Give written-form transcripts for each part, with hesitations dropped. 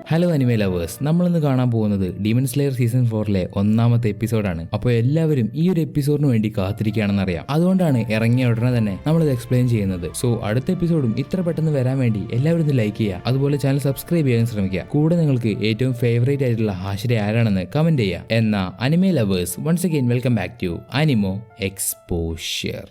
Hello anime lovers, നമ്മളിന്ന് കാണാൻ പോകുന്നത് ഡീമൺ സ്ലെയർ സീസൺ 4-ലെ ഒന്നാമത്തെ എപ്പിസോഡാണ്. അപ്പോൾ എല്ലാവരും ഈ ഒരു എപ്പിസോഡിന് വേണ്ടി കാത്തിരിക്കുകയാണെന്ന് അറിയാം. അതുകൊണ്ടാണ് ഇറങ്ങിയ ഉടനെ തന്നെ നമ്മളിത് എക്സ്പ്ലെയിൻ ചെയ്യുന്നത്. സോ അടുത്ത എപ്പിസോഡും ഇത്ര പെട്ടെന്ന് വരാൻ വേണ്ടി എല്ലാവരും ഇത് ലൈക്ക് ചെയ്യുക, അതുപോലെ ചാനൽ സബ്സ്ക്രൈബ് ചെയ്യാൻ ശ്രമിക്കുക. കൂടെ നിങ്ങൾക്ക് ഏറ്റവും ഫേവറേറ്റ് ആയിട്ടുള്ള ഹാഷിര ആരാണെന്ന് കമന്റ് ചെയ്യുക. എന്നാ anime lovers, once again welcome back to Animo Exposure.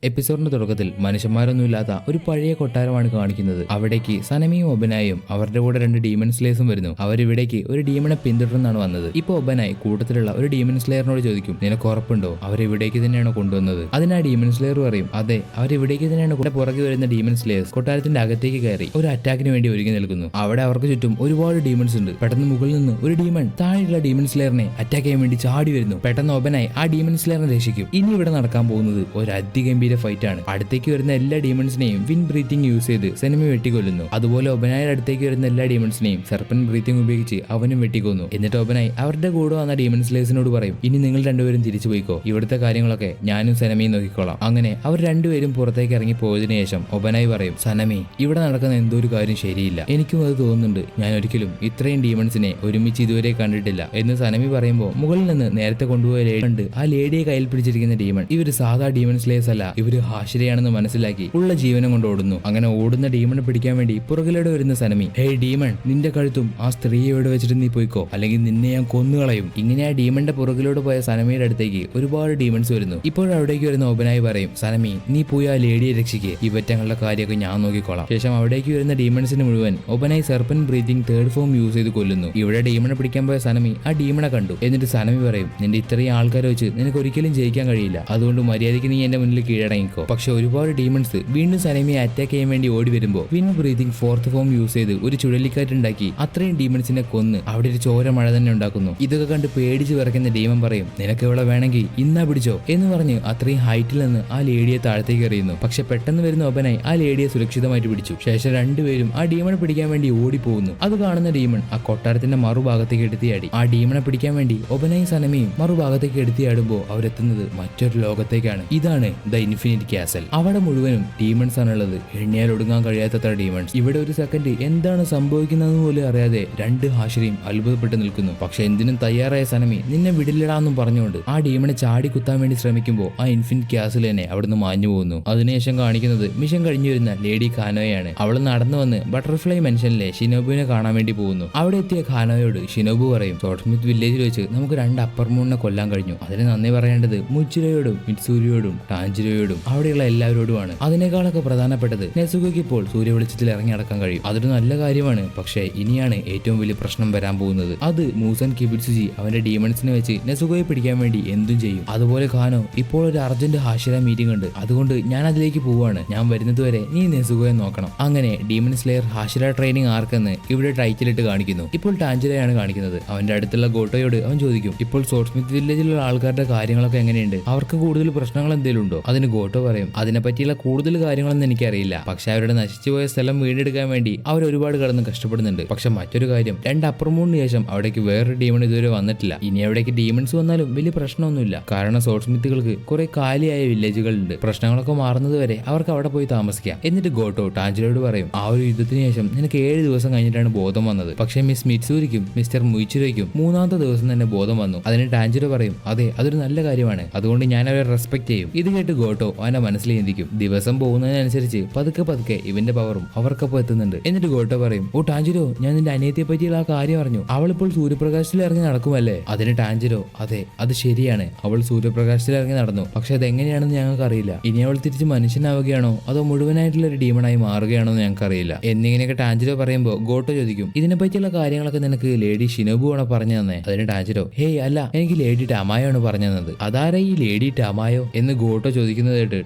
എപ്പിസോഡിന്റെ തുടക്കത്തിൽ മനുഷ്യന്മാരൊന്നുമില്ലാത്ത ഒരു പഴയ കൊട്ടാരമാണ് കാണിക്കുന്നത്. അവിടേക്ക് സനമിയും ഒബനായും അവരുടെ കൂടെ 2 ഡീമൺ സ്ലേയേഴ്സും വരുന്നു. അവരിവിടേക്ക് ഒരു ഡീമണെ പിന്തുടർന്നാണ് വന്നത്. ഇപ്പൊ ഒബനായി കൂട്ടത്തിലുള്ള ഒരു ഡീമൺ സ്ലെയറിനോട് ചോദിക്കും, നിനക്ക് ഉറപ്പുണ്ടോ അവരിവിടേക്ക് തന്നെയാണ് കൊണ്ടുവന്നത്? അതിനാ ഡീമൺ സ്ലെയർ പറയും, അതെ, അവരിവിടേക്ക് തന്നെയാണ്. കൂടെ പുറകെ വരുന്ന ഡീമൺ സ്ലെയേഴ്സ് കൊട്ടാരത്തിന്റെ അകത്തേക്ക് കയറി ഒരു അറ്റാക്കിന് വേണ്ടി ഒരുങ്ങി നിൽക്കുന്നു. അവിടെ അവർക്ക് ചുറ്റും ഒരുപാട് ഡീമൺസ് ഉണ്ട്. പെട്ടെന്ന് മുകളിൽ നിന്ന് ഒരു ഡീമൺ താഴെയുള്ള ഡീമൺ സ്ലെയറിനെ അറ്റാക്ക് ചെയ്യാൻ വേണ്ടി ചാടി വരുന്നു. പെട്ടെന്ന് ഒബനായി ആ ഡീമൺ സ്ലെയറിനെ രക്ഷിക്കും. ഇനി ഇവിടെ നടക്കാൻ പോകുന്നത് ഒരു അതിഗംഭീര ഫൈറ്റ് ആണ്. അടുത്തേക്ക് വരുന്ന എല്ലാ ഡീമൺസിനെയും വിൻ ബ്രീത്തിങ് യൂസ് ചെയ്ത് സനമി വെട്ടിക്കൊല്ലുന്നു. അതുപോലെ ഒബനായുടെ അടുത്തേക്ക് വരുന്ന എല്ലാ ഡീമൺസിനെയും സർപ്പന്റ് ബ്രീത്തിങ് ഉപയോഗിച്ച് അവനും വെട്ടിക്കൊന്നു. എന്നിട്ട് ഒബനായി അവരുടെ കൂടെ വന്ന ഡീമൺ സ്ലേയേഴ്സിനോട് പറയും, ഇനി നിങ്ങൾ രണ്ടുപേരും തിരിച്ചു പോയിക്കോ, ഇവിടുത്തെ കാര്യങ്ങളൊക്കെ ഞാനും സനമിയും നോക്കിക്കോളാം. അങ്ങനെ അവർ രണ്ടുപേരും പുറത്തേക്ക് ഇറങ്ങി പോയതിനു ശേഷം ഒബനായി പറയും, സനമി, ഇവിടെ നടക്കുന്ന എന്തോ ഒരു കാര്യം ശരിയില്ല, എനിക്കും അത് തോന്നുന്നുണ്ട്. ഞാൻ ഒരിക്കലും ഇത്രയും ഡീമൺസിനെ ഒരുമിച്ച് ഇതുവരെ കണ്ടിട്ടില്ല എന്ന് സനമി പറയുമ്പോൾ മുകളിൽ നിന്ന് നേരത്തെ കൊണ്ടുപോയ ലേഡി ഉണ്ട്. ആ ലേഡിയെ കയ്യിൽ പിടിച്ചിരിക്കുന്ന ഡീമൺ ഇവര് സാധാ ഡീമൺ സ്ലേയേഴ്സ് അല്ല, ഇവര് ഹാഷിരയാണെന്ന് മനസ്സിലാക്കി ഉള്ള ജീവനം കൊണ്ട് ഓടുന്നു. അങ്ങനെ ഓടുന്ന ഡീമണെ പിടിക്കാൻ വേണ്ടി പുറകിലൂടെ വരുന്ന സനമി, ഹേയ് ഡീമൺ, നിന്റെ കഴുത്തും ആ സ്ത്രീയെ ഇവിടെ വെച്ചിട്ട് നീ പോയിക്കോ, അല്ലെങ്കിൽ നിന്നെ ഞാൻ കൊന്നുകളയും. ഇങ്ങനെ ആ ഡീമന്റെ പുറകിലൂടെ പോയ സനമിയുടെ അടുത്തേക്ക് ഒരുപാട് ഡീമൺസ് വരുന്നു. ഇപ്പോഴവിടേക്ക് വരുന്ന ഒബനായി പറയും, സനമി, നീ പോയി ആ ലേഡിയെ രക്ഷിക്കുക, ഇവറ്റങ്ങളുടെ കാര്യമൊക്കെ ഞാൻ നോക്കിക്കോളാം. ശേഷം അവിടേക്ക് വരുന്ന ഡീമൺസിന് മുഴുവൻ Obanai serpent breathing third form use ചെയ്ത് കൊല്ലുന്നു. ഇവിടെ ഡീമണെ പിടിക്കാൻ പോയ സനമി ആ ഡീമണെ കണ്ടു. എന്നിട്ട് സനമി പറയും, നിന്റെ ഇത്രയും ആൾക്കാരെ വെച്ച് നിനക്ക് ഒരിക്കലും ജയിക്കാൻ കഴിയില്ല, അതുകൊണ്ട് മര്യാദയ്ക്ക് നീ എന്റെ മുന്നിൽ കീഴടങ്ങിക്കോ. പക്ഷെ ഒരുപാട് ഡീമൺസ് വീണ്ടും സനമിയെ അറ്റാക്ക് ചെയ്യാൻ വേണ്ടി ഓടി വരുമ്പോൾ win breathing fourth form use ചെയ്ത് ഒരു ചുഴലിക്കാറ്റുണ്ടാക്കി അത്രയും ഡീമൺസിനെ കൊന്ന് അവിടെ ഒരു ചോര മഴ തന്നെ ഉണ്ടാക്കുന്നു. ഇതൊക്കെ കണ്ട് പേടിച്ച് വിറയ്ക്കുന്ന ഡീമൺ പറയും, നിനക്ക് ഇവിടെ വേണമെങ്കിൽ ഇന്നാ പിടിച്ചോ എന്ന് പറഞ്ഞ് അത്രയും ഹൈറ്റിൽ നിന്ന് ആ ലേഡിയെ താഴത്തേക്ക് എറിയുന്നു. പക്ഷെ പെട്ടെന്ന് വരുന്ന ഒബനായി ആ ലേഡിയെ സുരക്ഷിതമായിട്ട് പിടിച്ചു. ശേഷം രണ്ടുപേരും ആ ഡീമണെ പിടിക്കാൻ വേണ്ടി ഓടിപ്പോകുന്നു. അത് കാണുന്ന ഡീമൺ ആ കൊട്ടാരത്തിന്റെ മറുഭാഗത്തേക്ക് എടുത്തിയാടി. ആ ഡീമണെ പിടിക്കാൻ വേണ്ടി ഒബനായും സനമിയും മറുഭാഗത്തേക്ക് എടുത്തിയാടുമ്പോൾ അവരെത്തുന്നത് മറ്റൊരു ലോകത്തേക്കാണ്. ഇതാണ് ദ ഇൻഫിനിറ്റ് കാസൽ. അവിടെ മുഴുവനും ഡീമൺസ് ആണുള്ളത്, എണ്ണിയാൽ ഒടുങ്ങാൻ കഴിയാത്തത്ര ഡീമൺസ്. ഇവിടെ ഒരു സെക്കൻഡ് എന്താണ് സംഭവിക്കുന്നതെന്ന് പോലും അറിയാതെ 2 ഹാഷിരയും അത്ഭുതപ്പെട്ട് നിൽക്കുന്നു. പക്ഷെ എന്തിനും തയ്യാറായ സനമി നിന്നെ വിടില്ലടാന്നും പറഞ്ഞുകൊണ്ട് ആ ഡീമണെ ചാടി കുത്താൻ വേണ്ടി ശ്രമിക്കുമ്പോൾ ആ ഇൻഫിനിറ്റ് കാസിൽ തന്നെ അവിടുന്ന് മാഞ്ഞു പോകുന്നു. അതിനുശേഷം കാണിക്കുന്നത് മിഷൻ കഴിഞ്ഞു വരുന്ന ലേഡി ഖാനോയാണ്. അവൾ നടന്നു വന്ന് ബട്ടർഫ്ലൈ മെൻഷനിലെ ഷിനോബുവിനെ കാണാൻ വേണ്ടി പോകുന്നു. അവിടെ എത്തിയ ഖാനോയോട് ഷിനോബു പറയും, സോട്ട്സ്മിത്ത് വില്ലേജിൽ വെച്ച് നമുക്ക് 2 അപ്പർ മൂണിനെ കൊല്ലാൻ കഴിഞ്ഞു. അതിന് നന്ദി പറയേണ്ടത് മുച്ചിരോയോടും മിറ്റ്സൂരിയോടും ടാഞ്ചിരോയോടും അവിടെയുള്ള എല്ലാവരോടുമാണ്. അതിനേക്കാളൊക്കെ പ്രധാനപ്പെട്ടത് നെസുഗോയ്ക്ക് ഇപ്പോൾ സൂര്യവെളിച്ചത്തിൽ ഇറങ്ങി നടക്കാൻ കഴിയും. അതൊരു നല്ല കാര്യമാണ്. പക്ഷേ ഇനിയാണ് ഏറ്റവും വലിയ പ്രശ്നം വരാൻ പോകുന്നത്. അത് മൂസൻ കിബിറ്റ്സുജി അവന്റെ ഡീമൺസിനെ വെച്ച് നെസുഗോയെ പിടിക്കാൻ വേണ്ടി എന്തും ചെയ്യും. അതുപോലെ ഖാനോ, ഇപ്പോൾ ഒരു അർജന്റ് ഹാഷിര മീറ്റിംഗ് ഉണ്ട്, അതുകൊണ്ട് ഞാൻ അതിലേക്ക് പോവാണ്. ഞാൻ വരുന്നത് വരെ നീ നെസുഗോയെ നോക്കണം. അങ്ങനെ ഡീമൺ സ്ലെയർ ഹാഷിര ട്രെയിനിങ് ആർക്കെന്ന് ഇവിടെ ടൈറ്റിലിട്ട് കാണിക്കുന്നു. ഇപ്പോൾ ടാഞ്ചിരയാണ് കാണിക്കുന്നത്. അവന്റെ അടുത്തുള്ള ഗോട്ടോയോട് അവൻ ചോദിക്കും, ഇപ്പോൾ സോട്ട്സ്മിത്ത് വില്ലേജിലുള്ള ആൾക്കാരുടെ കാര്യങ്ങളൊക്കെ എങ്ങനെയുണ്ട്, അവർക്ക് കൂടുതൽ പ്രശ്നങ്ങൾ എന്തെങ്കിലും ഉണ്ടോ? അതിന് ഗോട്ടോ പറയും, അതിനെ പറ്റിയുള്ള കൂടുതൽ കാര്യങ്ങളൊന്നും എനിക്കറിയില്ല, പക്ഷെ അവരുടെ നശിച്ചുപോയ സ്ഥലം വീണ്ടെടുക്കാൻ വേണ്ടി അവർ ഒരുപാട് കടന്ന് കഷ്ടപ്പെടുന്നുണ്ട്. പക്ഷെ മറ്റൊരു കാര്യം, 2 അപ്പർ മൂണിന് ശേഷം അവിടേക്ക് വേറൊരു ഡീമൺ ഇതുവരെ വന്നിട്ടില്ല. ഇനി അവിടേക്ക് ഡീമൺസ് വന്നാലും വലിയ പ്രശ്നമൊന്നുമില്ല, കാരണം സോട്ട്സ്മിത്തുകൾക്ക് കുറെ കാലിയായ വില്ലേജുകളുണ്ട്. പ്രശ്നങ്ങളൊക്കെ മാറുന്നത് വരെ അവർക്ക് അവിടെ പോയി താമസിക്കാം. എന്നിട്ട് ഗോട്ടോ ടാഞ്ചിരോട് പറയും, ആ ഒരു യുദ്ധത്തിന് ശേഷം നിനക്ക് 7 ദിവസം കഴിഞ്ഞിട്ടാണ് ബോധം വന്നത്. പക്ഷെ മിസ് മിറ്റ്സൂരിക്കും മിസ്റ്റർ മുയിച്ചിരോയ്ക്കും 3ാമത്തെ ദിവസം തന്നെ ബോധം വന്നു. അതിന് ടാഞ്ചിരോ പറയും, അതെ, അതൊരു നല്ല കാര്യമാണ്, അതുകൊണ്ട് ഞാൻ അവരെ റെസ്പെക്ട് ചെയ്യും. ഇത് കേട്ട് ഗോട്ടോ അവന്റെ മനസ്സിൽ ചിന്തിക്കും, ദിവസം പോകുന്നതിനനുസരിച്ച് പതുക്കെ പതുക്കെ ഇവന്റെ പവറും അവർക്കൊപ്പം എത്തുന്നുണ്ട്. എന്നിട്ട് ഗോട്ടോ പറയും, ഓ ടാഞ്ചിരോ, ഞാൻ നിന്റെ അനിയത്തിയെ പറ്റിയുള്ള ആ കാര്യം അറിഞ്ഞു, അവളിപ്പോൾ സൂര്യപ്രകാശത്തിൽ ഇറങ്ങി നടക്കുമല്ലേ? അതിന് ടാഞ്ചിരോ, അതെ, അത് ശരിയാണ്, അവൾ സൂര്യപ്രകാശത്തിൽ ഇറങ്ങി നടന്നു, പക്ഷെ അതെങ്ങനെയാണെന്ന് ഞങ്ങൾക്ക് അറിയില്ല. ഇനി അവൾ തിരിച്ച് മനുഷ്യനാവുകയാണോ അതോ മുഴുവനായിട്ടുള്ള ഒരു ഡീമണായി മാറുകയാണോ എന്ന് ഞങ്ങൾക്ക് അറിയില്ല. എന്നിങ്ങനെയൊക്കെ ടാഞ്ചിരോ പറയുമ്പോൾ ഗോട്ടോ ചോദിക്കും, ഇതിനെ പറ്റിയുള്ള കാര്യങ്ങളൊക്കെ നിനക്ക് ലേഡി ഷിനോബു ആണോ പറഞ്ഞു തന്നെ? അതിന് ടാഞ്ചിരോ, ഹേയ് അല്ല, എനിക്ക് ലേഡി ടാമായോ ആണ് പറഞ്ഞു തന്നത്. അതാരാ ഈ ലേഡി ടാമായോ എന്ന് ഗോട്ടോ ചോദിക്കുന്നതായിട്ട്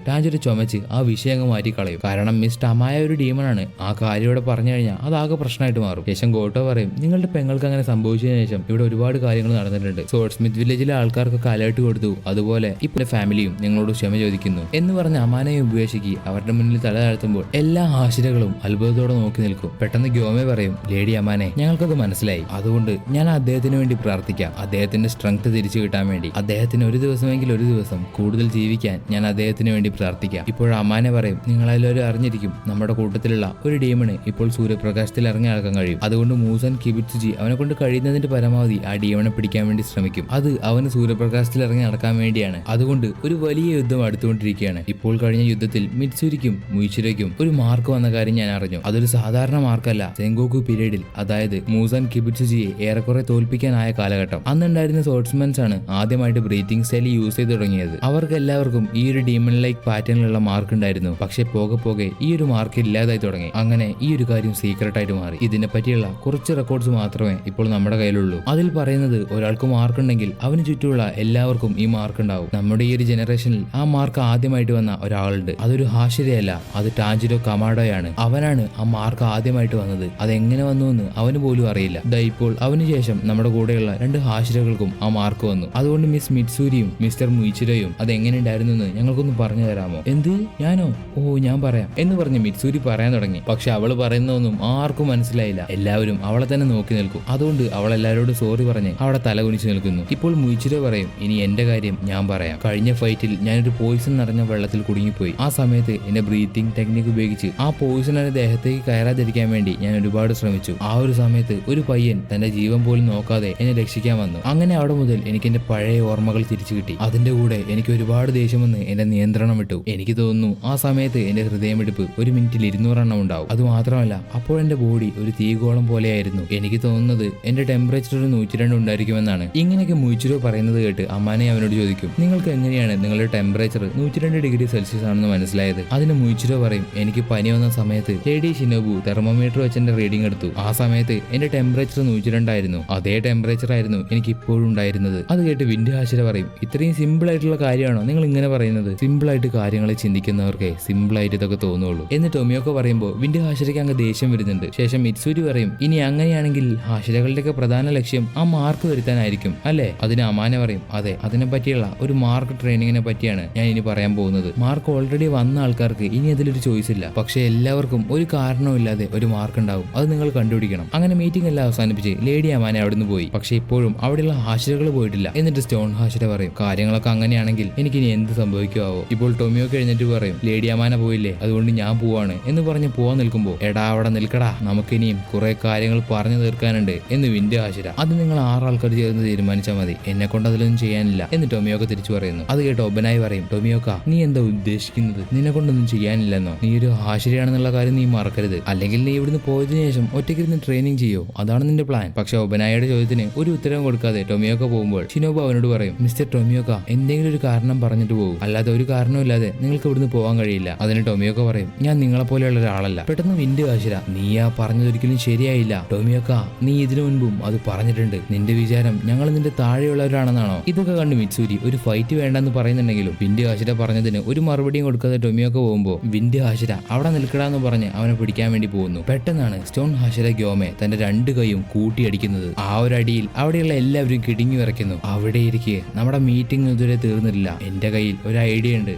ടാഞ്ചിരോ ചുമച്ച് ആ വിഷയം അങ്ങ് മാറ്റിക്കളയും. കാരണം മിസ് ടമായ ഒരു ഡീമണാണ്, ആ കാര്യം ഇവിടെ പറഞ്ഞു കഴിഞ്ഞാൽ അതാകെ പ്രശ്നമായിട്ട് മാറും. ശേഷം ഗോട്ടോ പറയും, നിങ്ങളുടെ പെങ്ങൾക്ക് അങ്ങനെ സംഭവിച്ചതിന് ശേഷം ഇവിടെ ഒരുപാട് കാര്യങ്ങൾ നടന്നിട്ടുണ്ട്. സോട്ട്സ്മിത്ത് വില്ലേജിലെ ആൾക്കാർക്കൊക്കെ അലേർട്ട് കൊടുത്തു, അതുപോലെ ഇപ്പോൾ ഫാമിലിയും നിങ്ങളോട് ക്ഷമ ചോദിക്കുന്നു എന്ന് പറഞ്ഞ് അമാനയെ ഉപേക്ഷിക്കി അവരുടെ മുന്നിൽ തല താഴ്ത്തുമ്പോൾ എല്ലാ ആശിരകളും അത്ഭുതത്തോടെ നോക്കി നിൽക്കും. പെട്ടെന്ന് ഗ്യോമെ പറയും, ലേഡി അമാനെ, ഞങ്ങൾക്കത് മനസ്സിലായി, അതുകൊണ്ട് ഞാൻ അദ്ദേഹത്തിന് വേണ്ടി പ്രാർത്ഥിക്കാം, അദ്ദേഹത്തിന്റെ സ്ട്രെങ്ത് തിരിച്ചു കിട്ടാൻ വേണ്ടി. അദ്ദേഹത്തിന് ഒരു ദിവസമെങ്കിൽ ഒരു ദിവസം കൂടുതൽ ജീവിക്കാൻ ഞാൻ അദ്ദേഹത്തിന് വിജയത്തിന് വേണ്ടി പ്രാർത്ഥിക്കാം. ഇപ്പോൾ അമാനെ പറയും, നിങ്ങളെല്ലാവരും അറിഞ്ഞിരിക്കും നമ്മുടെ കൂട്ടത്തിലുള്ള ഒരു ഡീമണ് ഇപ്പോൾ സൂര്യപ്രകാശത്തിൽ ഇറങ്ങി നടക്കാൻ കഴിയും. അതുകൊണ്ട് മൂസൻ കിബിറ്റ്സുജി അവനെ കൊണ്ട് കഴിയുന്നതിന്റെ പരമാവധി ആ ഡീമണെ പിടിക്കാൻ വേണ്ടി ശ്രമിക്കും. അത് അവന് സൂര്യപ്രകാശത്തിൽ ഇറങ്ങി നടക്കാൻ വേണ്ടിയാണ്. അതുകൊണ്ട് ഒരു വലിയ യുദ്ധം അടുത്തുകൊണ്ടിരിക്കുകയാണ്. ഇപ്പോൾ കഴിഞ്ഞ യുദ്ധത്തിൽ മിറ്റ്സുരിക്കും മുയിച്ചിരയ്ക്കും ഒരു മാർക്ക് വന്ന കാര്യം ഞാൻ അറിഞ്ഞു. അതൊരു സാധാരണ മാർക്കല്ല. സെങ്കോക്കു പീരീഡിൽ, അതായത് മൂസൻ കിബിറ്റ്സുജിയെ ഏറെക്കുറെ തോൽപ്പിക്കാനായ കാലഘട്ടം, അന്നുണ്ടായിരുന്ന സോർട്സ്മെൻസ് ആണ് ആദ്യമായിട്ട് ബ്രീത്തിങ് സ്റ്റൈൽ യൂസ് ചെയ്ത് തുടങ്ങിയത്. അവർക്ക് എല്ലാവർക്കും ഈ ഒരു ഡീമൺ ലൈക്ക് പാറ്റേണിലുള്ള മാർക്ക് ഉണ്ടായിരുന്നു. പക്ഷെ പോകെ പോകെ ഈ ഒരു മാർക്ക് ഇല്ലാതായി തുടങ്ങി. അങ്ങനെ ഈ ഒരു കാര്യം സീക്രട്ട് ആയിട്ട് മാറി. ഇതിനെ പറ്റിയുള്ള കുറച്ച് റെക്കോർഡ്സ് മാത്രമേ ഇപ്പോൾ നമ്മുടെ കയ്യിലുള്ളൂ. അതിൽ പറയുന്നത് ഒരാൾക്ക് മാർക്ക് ഉണ്ടെങ്കിൽ അവന് ചുറ്റുമുള്ള എല്ലാവർക്കും ഈ മാർക്ക് ഉണ്ടാവും. നമ്മുടെ ഈ ഒരു ജനറേഷനിൽ ആ മാർക്ക് ആദ്യമായിട്ട് വന്ന ഒരാളുണ്ട്. അതൊരു ഹാഷിരയല്ല, അത് ടാജിരോ കമാഡോയാണ്. അവനാണ് ആ മാർക്ക് ആദ്യമായിട്ട് വന്നത്. അതെങ്ങനെ വന്നു എന്ന് അവന് പോലും അറിയില്ല. ഇപ്പോൾ അവന് ശേഷം നമ്മുടെ കൂടെയുള്ള 2 ഹാഷിരകൾക്കും ആ മാർക്ക് വന്നു. അതുകൊണ്ട് മിസ് മിറ്റ്സൂരിയും മിസ്റ്റർ മുയിച്ചിരയും അതെങ്ങനെ ഉണ്ടായിരുന്നു എന്ന് ഞങ്ങൾക്കൊന്ന് പറഞ്ഞു തരാമോ? എന്ത്, ഞാനോ? ഓ, ഞാൻ പറയാം എന്ന് പറഞ്ഞ് മിറ്റ്സൂരി പറയാൻ തുടങ്ങി. പക്ഷെ അവള് പറയുന്നതൊന്നും ആർക്കും മനസ്സിലായില്ല. എല്ലാവരും അവളെ തന്നെ നോക്കി നിൽക്കും. അതുകൊണ്ട് അവൾ എല്ലാവരോടും സോറി പറഞ്ഞ് അവിടെ തല കുനിച്ച് നിൽക്കുന്നു. ഇപ്പോൾ മുയിച്ചിര പറയും, ഇനി എന്റെ കാര്യം ഞാൻ പറയാം. കഴിഞ്ഞ ഫൈറ്റിൽ ഞാനൊരു പോയിസൺ നിറഞ്ഞ വെള്ളത്തിൽ കുടുങ്ങിപ്പോയി. ആ സമയത്ത് എന്റെ ബ്രീത്തിങ് ടെക്നിക്ക് ഉപയോഗിച്ച് ആ പോയിസൺ എന്റെ ദേഹത്തേക്ക് കയറാതിരിക്കാൻ വേണ്ടി ഞാൻ ഒരുപാട് ശ്രമിച്ചു. ആ ഒരു സമയത്ത് ഒരു പയ്യൻ തന്റെ ജീവൻ പോലും നോക്കാതെ എന്നെ രക്ഷിക്കാൻ വന്നു. അങ്ങനെ അവിടെ മുതൽ എനിക്ക് എന്റെ പഴയ ഓർമ്മകൾ തിരിച്ചു കിട്ടി. അതിന്റെ കൂടെ എനിക്ക് ഒരുപാട് ദേഷ്യം വന്ന് എന്റെ നിയന്ത്രണം വിട്ടു. എനിക്ക് തോന്നുന്നു ആ സമയത്ത് എന്റെ ഹൃദയമിടിപ്പ് 1 മിനിറ്റിൽ 200 എണ്ണം ഉണ്ടാവും. അത് മാത്രമല്ല, അപ്പോൾ എന്റെ ബോഡി ഒരു തീഗോളം പോലെയായിരുന്നു. എനിക്ക് തോന്നുന്നത് എന്റെ ടെമ്പറേച്ചർ ഒരു 102 ഉണ്ടായിരിക്കുമെന്നാണ്. ഇങ്ങനെയൊക്കെ മുയിച്ചിരോ പറയുന്നത് കേട്ട് അമ്മാനെ അവനോട് ചോദിക്കും, നിങ്ങൾക്ക് എങ്ങനെയാണ് നിങ്ങളുടെ ടെമ്പറേച്ചർ 102 ഡിഗ്രി സെൽഷ്യസ് ആണെന്ന് മനസ്സിലായത്? അതിന് മുയിച്ചിരോ പറയും, എനിക്ക് പനി വന്ന സമയത്ത് ലേഡി ഷിനോബു തെർമോമീറ്റർ വെച്ച് എന്റെ റീഡിംഗ് എടുത്തു. ആ സമയത്ത് എന്റെ ടെമ്പറേച്ചർ 102 ആയിരുന്നു. അതേ ടെമ്പറേച്ചർ ആയിരുന്നു എനിക്ക് ഇപ്പോഴും ഉണ്ടായിരുന്നത്. അത് കേട്ട് വിൻഡ് ഹാഷിര പറയും, ഇത്രയും സിമ്പിൾ ആയിട്ടുള്ള കാര്യമാണോ നിങ്ങൾ ഇങ്ങനെ പറയുന്നത്? സിമ്പിൾ ആയിട്ട് കാര്യങ്ങളെ ചിന്തിക്കുന്നവർക്ക് സിമ്പിൾ ആയിട്ട് ഇതൊക്കെ തോന്നുള്ളൂ എന്ന് ടൊമിയോക്കോ പറയുമ്പോൾ വിൻഡ് ഹാഷിരയ്ക്ക് അങ്ങ് ദേഷ്യം വരുന്നുണ്ട്. ശേഷം മിറ്റ്സൂരി പറയും, ഇനി അങ്ങനെയാണെങ്കിൽ ഹാഷിരകളുടെയൊക്കെ പ്രധാന ലക്ഷ്യം ആ മാർക്ക് വരുത്താനായിരിക്കും അല്ലേ? അതിന് അമാന പറയും, അതെ, അതിനെ പറ്റിയുള്ള ഒരു മാർക്ക് ട്രെയിനിങ്ങിനെ പറ്റിയാണ് ഞാൻ ഇനി പറയാൻ പോകുന്നത്. മാർക്ക് ഓൾറെഡി വന്ന ആൾക്കാർക്ക് ഇനി അതിലൊരു ചോയ്സ് ഇല്ല. പക്ഷെ എല്ലാവർക്കും ഒരു കാരണവുമില്ലാതെ ഒരു മാർക്ക് ഉണ്ടാവും. അത് നിങ്ങൾ കണ്ടുപിടിക്കണം. അങ്ങനെ മീറ്റിംഗ് എല്ലാം അവസാനിപ്പിച്ച് ലേഡി അമാന അവിടുന്ന് പോയി. പക്ഷെ ഇപ്പോഴും അവിടെയുള്ള ഹാഷിരകൾ പോയിട്ടില്ല. എന്നിട്ട് സ്റ്റോൺ ഹാഷിര പറയും, കാര്യങ്ങളൊക്കെ അങ്ങനെയാണെങ്കിൽ എനിക്കിനി എന്ത് സംഭവിക്കുമോ? ഇപ്പോൾ ടൊമിയോക്ക് എഴുന്നേറ്റ് പറയും, ലേഡി അമാന പോയില്ലേ, അതുകൊണ്ട് ഞാൻ പോവാണ് എന്ന് പറഞ്ഞ് പോവാൻ നിൽക്കുമ്പോൾ, എടാ അവിടെ നിൽക്കടാ, നമുക്കിനിയും കുറെ കാര്യങ്ങൾ പറഞ്ഞു തീർക്കാനുണ്ട് എന്ന് വിൻഡ് ഹാഷിര. അത് നിങ്ങൾ 6 ആൾക്കാർ ചേർന്ന് തീരുമാനിച്ചാൽ മതി, എന്നെ കൊണ്ട് അതിലൊന്നും ചെയ്യാനില്ല എന്ന് ടൊമിയോക്ക തിരിച്ചു പറയുന്നു. അത് കേട്ട് ഒബനായി പറയും, ടൊമിയോക്ക നീ എന്താ ഉദ്ദേശിക്കുന്നത്? നിന്നെ കൊണ്ടൊന്നും ചെയ്യാനില്ലെന്നോ? നീ ഒരു ഹാഷിരയാണെന്നുള്ള കാര്യം നീ മറക്കരുത്. അല്ലെങ്കിൽ നീ ഇവിടുന്ന് പോയതിനു ശേഷം ഒറ്റയ്ക്കിരുന്ന് ട്രെയിനിങ് ചെയ്യോ? അതാണ് നിന്റെ പ്ലാൻ. പക്ഷെ ഒബനായുടെ ചോദ്യത്തിന് ഒരു ഉത്തരവും കൊടുക്കാതെ ടൊമിയോക്ക പോകുമ്പോൾ ഷിനോബു അവനോട് പറയും, മിസ്റ്റർ ടൊമിയോക്ക എന്തെങ്കിലും ഒരു കാരണം പറഞ്ഞിട്ട് പോകും, അല്ലാതെ ഒരു കാരണമില്ലാതെ നിങ്ങൾക്ക് ഇവിടുന്ന് പോകാൻ കഴിയില്ല. അതിന് ടൊമിയോക്ക പറയും, ഞാൻ നിങ്ങളെ പോലെയുള്ള ഒരാളല്ല. പെട്ടെന്ന് വിൻഡ് ഹാഷിര, നീ ആ പറഞ്ഞതൊരിക്കലും ശരിയായില്ല ടൊമിയോക്ക, നീ ഇതിനു മുൻപും അത് പറഞ്ഞിട്ടുണ്ട്. നിന്റെ വിചാരം ഞങ്ങൾ നിന്റെ താഴെയുള്ളവരാണെന്നാണോ? ഇതൊക്കെ കണ്ട് മിറ്റ്സൂരി ഒരു ഫൈറ്റ് വേണ്ടെന്ന് പറയുന്നുണ്ടെങ്കിലും വിൻഡ് ഹാഷിര പറഞ്ഞതിന് ഒരു മറുപടിയും കൊടുക്കാതെ ടൊമിയോക്ക പോകുമ്പോൾ വിൻഡ് ഹാഷിര അവിടെ നിൽക്കടാന്ന് പറഞ്ഞ് അവനെ പിടിക്കാൻ വേണ്ടി പോകുന്നു. പെട്ടെന്നാണ് സ്റ്റോൺ ഹാഷിര ഗ്യോമെ തന്റെ 2 കൈയും കൂട്ടിയടിക്കുന്നത്. ആ ഒരു അടിയിൽ അവിടെയുള്ള എല്ലാവരും കിടുങ്ങി വിറയ്ക്കുന്നു. അവിടെ ഇരിക്കെ നമ്മുടെ മീറ്റിംഗ് ഇതുവരെ തീർന്നില്ല. എന്റെ കയ്യിൽ ഒരു ഐഡിയ ഉണ്ട്.